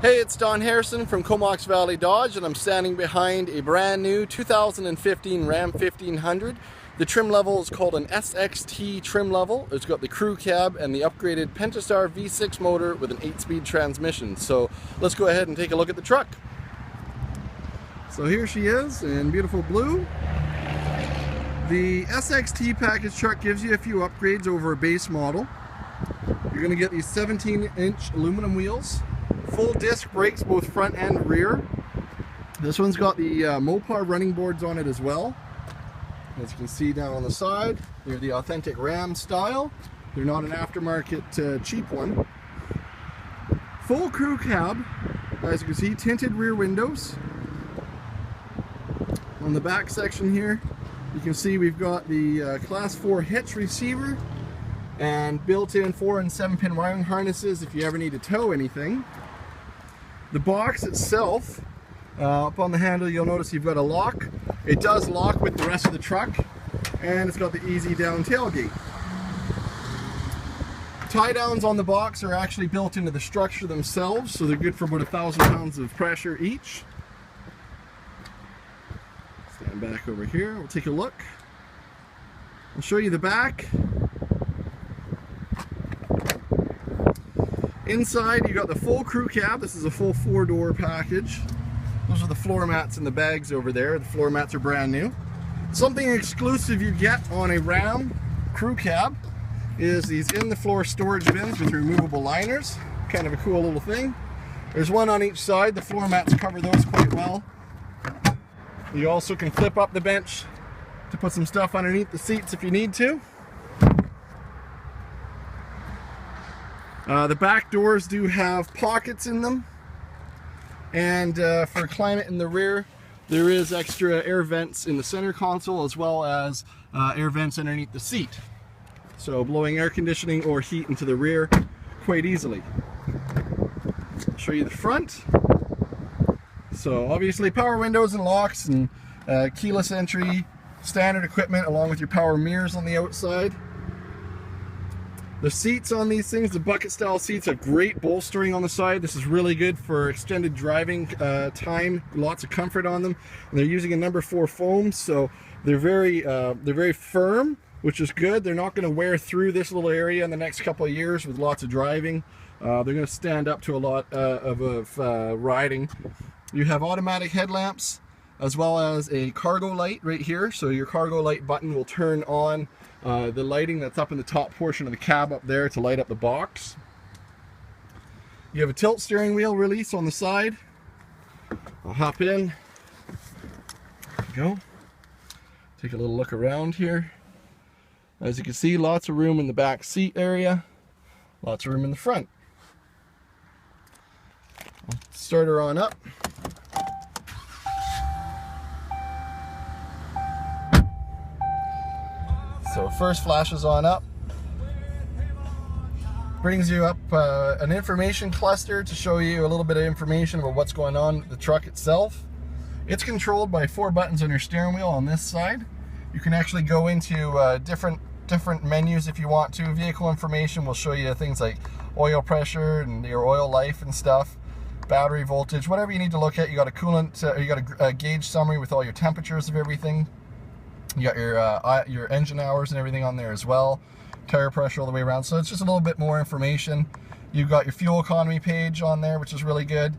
Hey, it's Don Harrison from Comox Valley Dodge, and I'm standing behind a brand new 2015 Ram 1500. The trim level is called an SXT trim level. It's got the crew cab and the upgraded Pentastar V6 motor with an 8-speed transmission. So let's go ahead and take a look at the truck. So here she is in beautiful blue. The SXT package truck gives you a few upgrades over a base model. You're going to get these 17-inch aluminum wheels. Full disc brakes, both front and rear. This one's got the Mopar running boards on it as well. As you can see down on the side, they're the authentic Ram style. They're not an aftermarket cheap one. Full crew cab, as you can see, tinted rear windows. On the back section here, you can see we've got the Class 4 hitch receiver and built-in 4- and 7-pin wiring harnesses if you ever need to tow anything. The box itself, up on the handle, you'll notice you've got a lock. It does lock with the rest of the truck, and it's got the easy down tailgate. Tie downs on the box are actually built into the structure themselves, so they're good for about 1,000 pounds of pressure each. Stand back over here, we'll take a look. I'll show you the back. Inside, you got the full crew cab. This is a full 4-door package. Those are the floor mats in the bags over there. The floor mats are brand new. Something exclusive you get on a Ram crew cab is these in-the-floor storage bins with removable liners. Kind of a cool little thing. There's one on each side. The floor mats cover those quite well. You also can flip up the bench to put some stuff underneath the seats if you need to. The back doors do have pockets in them, and for climate in the rear, there is extra air vents in the center console as well as air vents underneath the seat, so blowing air conditioning or heat into the rear quite easily. I'll show you the front. So obviously power windows and locks and keyless entry, standard equipment along with your power mirrors on the outside. The seats on these things, the bucket style seats, have great bolstering on the side. This is really good for extended driving time. Lots of comfort on them. And they're using a number 4 foam, so they're very firm, which is good. They're not going to wear through this little area in the next couple of years with lots of driving. They're going to stand up to a lot of riding. You have automatic headlamps as well as a cargo light right here. So your cargo light button will turn on the lighting that's up in the top portion of the cab up there to light up the box. You have a tilt steering wheel release on the side. I'll hop in. There we go. Take a little look around here. As you can see, lots of room in the back seat area. Lots of room in the front. I'll start her on up. So first flashes on up, brings you up an information cluster to show you a little bit of information about what's going on with the truck itself. It's controlled by 4 buttons on your steering wheel on this side. You can actually go into different menus if you want to. Vehicle information will show you things like oil pressure and your oil life and stuff, battery voltage, whatever you need to look at. You got a coolant, you got a gauge summary with all your temperatures of everything. You got your engine hours and everything on there as well. Tire pressure all the way around. So it's just a little bit more information. You've got your fuel economy page on there, which is really good.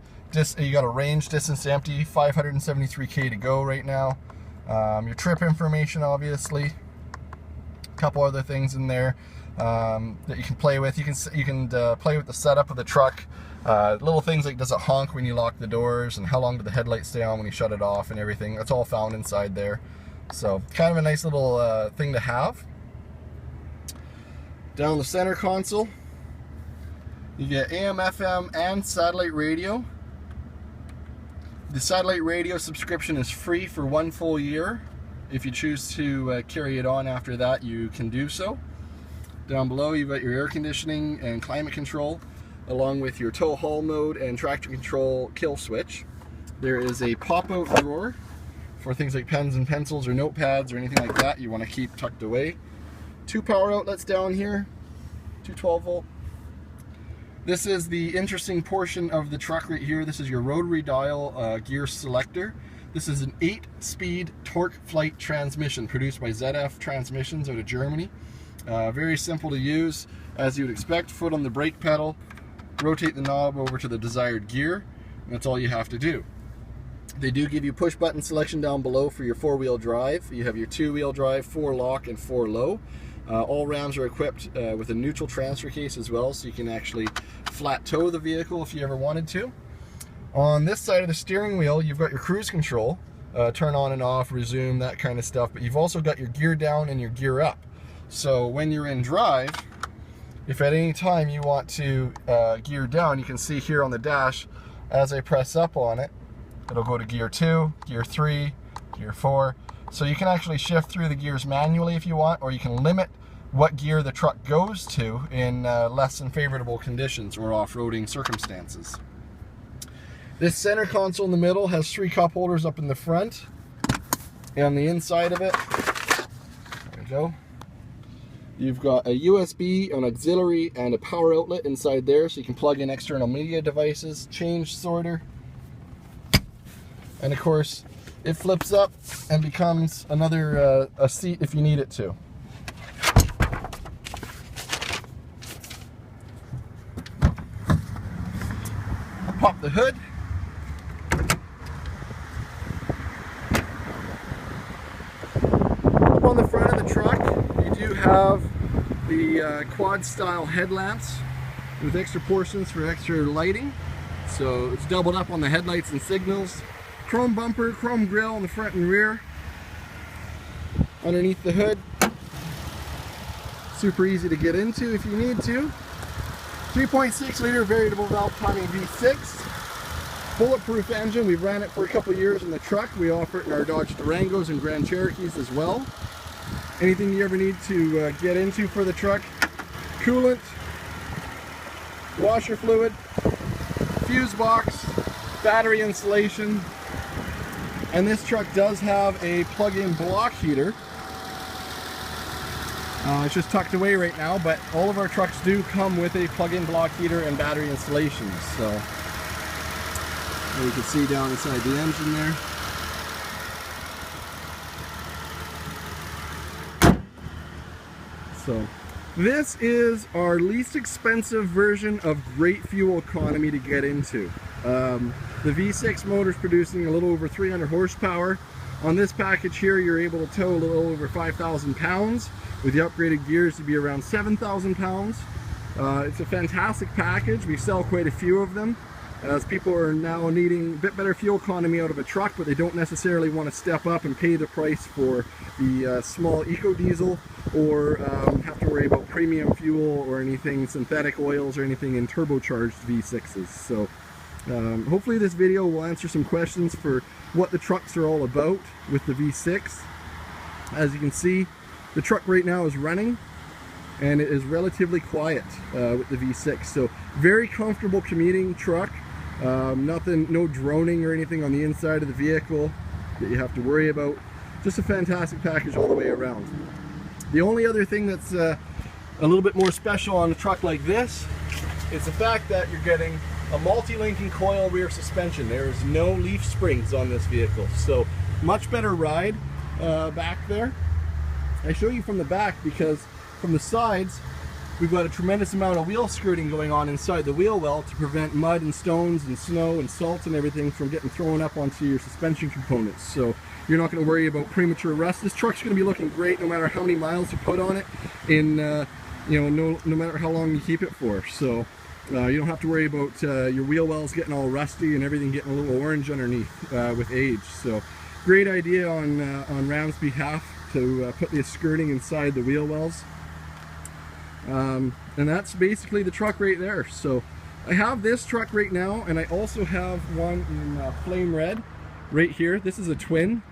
You got a range, distance to empty, 573K to go right now. Your trip information, obviously. A couple other things in there that you can play with. You can play with the setup of the truck. Little things like, does it honk when you lock the doors, and how long do the headlights stay on when you shut it off, and everything. That's all found inside there. So kind of a nice little thing to have. Down the center console, you get AM, FM, and satellite radio. The satellite radio subscription is free for 1 full year. If you choose to carry it on after that, you can do so. Down below, you've got your air conditioning and climate control, along with your tow haul mode and tractor control kill switch. There is a pop-out drawer for things like pens and pencils or notepads or anything like that you want to keep tucked away. 2 power outlets down here, 2 12-volt. This is the interesting portion of the truck right here. This is your rotary dial gear selector. This is an 8-speed torque flight transmission produced by ZF Transmissions out of Germany. Very simple to use, as you would expect. Foot on the brake pedal, rotate the knob over to the desired gear, and that's all you have to do. They do give you push button selection down below for your 4-wheel drive. You have your 2-wheel drive, 4 lock, and 4 low. All Rams are equipped with a neutral transfer case as well, so you can actually flat tow the vehicle if you ever wanted to. On this side of the steering wheel, you've got your cruise control, turn on and off, resume, that kind of stuff, but you've also got your gear down and your gear up. So when you're in drive, if at any time you want to gear down, you can see here on the dash, as I press up on it, it'll go to gear 2, gear 3, gear 4. So you can actually shift through the gears manually if you want, or you can limit what gear the truck goes to in less than favorable conditions or off-roading circumstances. This center console in the middle has 3 cup holders up in the front, and on the inside of it, there we go, you've got a USB, an auxiliary, and a power outlet inside there, so you can plug in external media devices, change sorter, and of course it flips up and becomes another a seat if you need it to. Pop the hood. Up on the front of the truck, you do have the quad style headlamps with extra portions for extra lighting. So it's doubled up on the headlights and signals. Chrome bumper, chrome grille on the front and rear. Underneath the hood, super easy to get into if you need to. 3.6 liter variable valve timing V6. Bulletproof engine. We've ran it for a couple years in the truck. We offer it in our Dodge Durangos and Grand Cherokees as well. Anything you ever need to get into for the truck. Coolant, washer fluid, fuse box, battery insulation. And this truck does have a plug-in block heater. It's just tucked away right now, but all of our trucks do come with a plug-in block heater and battery installations. So you can see down inside the engine there. So this is our least expensive version of great fuel economy to get into. The V6 motor is producing a little over 300 horsepower. On this package here, you're able to tow a little over 5,000 pounds. With the upgraded gears to be around 7,000 pounds. It's a fantastic package. We sell quite a few of them, as people are now needing a bit better fuel economy out of a truck, but they don't necessarily want to step up and pay the price for the small eco diesel, or have to worry about premium fuel or anything, synthetic oils or anything in turbocharged V6s. So hopefully this video will answer some questions for what the trucks are all about with the V6. As you can see, the truck right now is running, and it is relatively quiet with the V6. So very comfortable commuting truck. No droning or anything on the inside of the vehicle that you have to worry about. Just a fantastic package all the way around. The only other thing that's a little bit more special on a truck like this is the fact that you're getting a multi-linking coil rear suspension. There is no leaf springs on this vehicle, so much better ride back there. I show you from the back because from the sides we've got a tremendous amount of wheel skirting going on inside the wheel well to prevent mud and stones and snow and salt and everything from getting thrown up onto your suspension components. So you're not going to worry about premature rust. This truck's going to be looking great no matter how many miles you put on it, in no matter how long you keep it for. So you don't have to worry about your wheel wells getting all rusty and everything getting a little orange underneath with age. So great idea on Ram's behalf to put the skirting inside the wheel wells. And that's basically the truck right there. So I have this truck right now, and I also have one in flame red right here. This is a twin,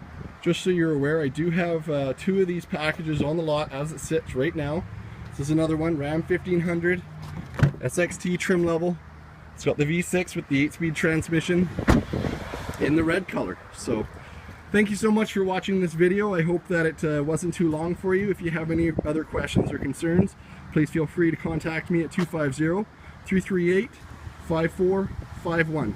just so you're aware. I do have 2 of these packages on the lot as it sits right now. This is another one, Ram 1500 SXT trim level. It's got the V6 with the 8-speed transmission in the red color. So thank you so much for watching this video. I hope that it wasn't too long for you. If you have any other questions or concerns, please feel free to contact me at 238-5451.